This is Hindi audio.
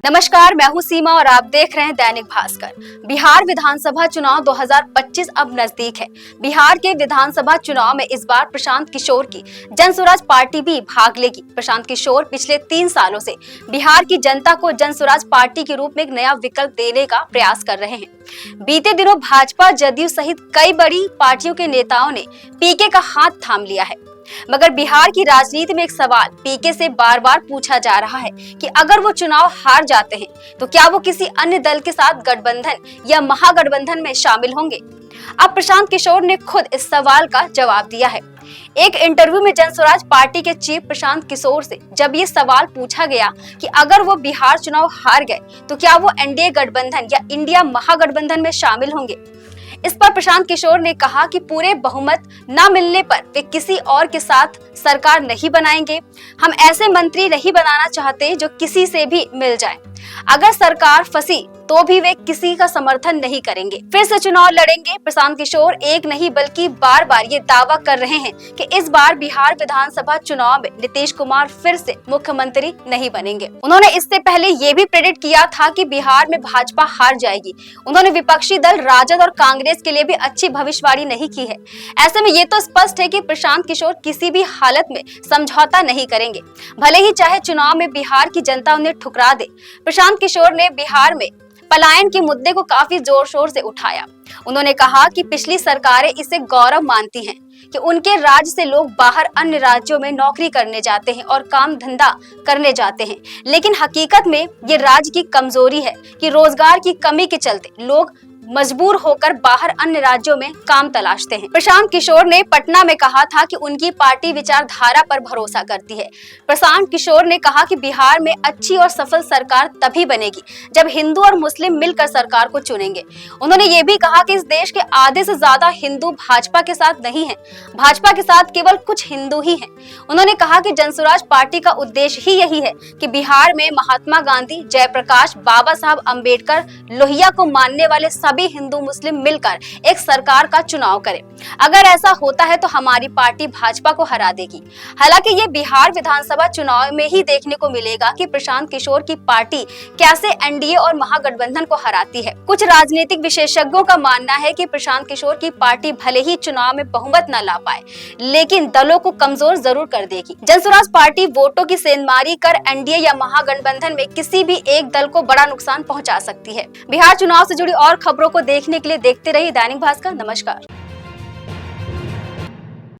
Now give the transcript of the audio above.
नमस्कार, मैं हूं सीमा और आप देख रहे हैं दैनिक भास्कर। बिहार विधानसभा चुनाव 2025 अब नजदीक है। बिहार के विधानसभा चुनाव में इस बार प्रशांत किशोर की जन स्वराज पार्टी भी भाग लेगी। प्रशांत किशोर पिछले 3 सालों से बिहार की जनता को जन स्वराज पार्टी के रूप में एक नया विकल्प देने का प्रयास कर रहे हैं। बीते दिनों भाजपा, जदयू सहित कई बड़ी पार्टियों के नेताओं ने पीके का हाथ थाम लिया है। मगर बिहार की राजनीति में एक सवाल पीके से बार बार पूछा जा रहा है कि अगर वो चुनाव हार जाते हैं तो क्या वो किसी अन्य दल के साथ गठबंधन या महागठबंधन में शामिल होंगे। अब प्रशांत किशोर ने खुद इस सवाल का जवाब दिया है। एक इंटरव्यू में जन स्वराज पार्टी के चीफ प्रशांत किशोर से जब ये सवाल पूछा गया कि अगर वो बिहार चुनाव हार गए तो क्या वो एनडीए गठबंधन या इंडिया महागठबंधन में शामिल होंगे, इस पर प्रशांत किशोर ने कहा कि पूरे बहुमत न मिलने पर वे किसी और के साथ सरकार नहीं बनाएंगे। हम ऐसे मंत्री नहीं बनाना चाहते जो किसी से भी मिल जाए। अगर सरकार फंसी तो भी वे किसी का समर्थन नहीं करेंगे, फिर से चुनाव लड़ेंगे। प्रशांत किशोर एक नहीं बल्कि बार बार ये दावा कर रहे हैं कि इस बार बिहार विधानसभा चुनाव में नीतीश कुमार फिर से मुख्यमंत्री नहीं बनेंगे। उन्होंने इससे पहले ये भी प्रेडिक्ट किया था कि बिहार में भाजपा हार जाएगी। उन्होंने विपक्षी दल राजद और कांग्रेस के लिए भी अच्छी भविष्यवाणी नहीं की है। ऐसे में ये तो स्पष्ट है कि प्रशांत किशोर किसी भी हालत में समझौता नहीं करेंगे, भले ही चाहे चुनाव में बिहार की जनता उन्हें ठुकरा दे। प्रशांत किशोर ने बिहार में पलायन के मुद्दे को काफी जोर शोर से उठाया। उन्होंने कहा कि पिछली सरकारें इसे गौरव मानती हैं कि उनके राज्य से लोग बाहर अन्य राज्यों में नौकरी करने जाते हैं और काम धंधा करने जाते हैं, लेकिन हकीकत में ये राज्य की कमजोरी है कि रोजगार की कमी के चलते लोग मजबूर होकर बाहर अन्य राज्यों में काम तलाशते हैं। प्रशांत किशोर ने पटना में कहा था कि उनकी पार्टी विचारधारा पर भरोसा करती है। प्रशांत किशोर ने कहा कि बिहार में अच्छी और सफल सरकार तभी बनेगी जब हिंदू और मुस्लिम मिलकर सरकार को चुनेंगे। उन्होंने ये भी कहा कि इस देश के आधे से ज्यादा हिंदू भाजपा के साथ नहीं है, भाजपा के साथ केवल कुछ हिंदू ही हैं। उन्होंने कहा कि जन स्वराज पार्टी का उद्देश्य ही यही है कि बिहार में महात्मा गांधी, जयप्रकाश, बाबा साहब अम्बेडकर, लोहिया को मानने वाले सभी हिंदू मुस्लिम मिलकर एक सरकार का चुनाव करें। अगर ऐसा होता है तो हमारी पार्टी भाजपा को हरा देगी। हालांकि ये बिहार विधानसभा चुनाव में ही देखने को मिलेगा कि प्रशांत किशोर की पार्टी कैसे एनडीए और महागठबंधन को हराती है। कुछ राजनीतिक विशेषज्ञों का मानना है कि प्रशांत किशोर की पार्टी भले ही चुनाव में बहुमत न ला पाए, लेकिन दलों को कमजोर जरूर कर देगी। जन स्वराज पार्टी वोटों की सेंधमारी कर एनडीए या महागठबंधन में किसी भी एक दल को बड़ा नुकसान पहुंचा सकती है। बिहार चुनाव से जुड़ी और खबरों को देखने के लिए देखते रहिए दैनिक भास्कर। नमस्कार।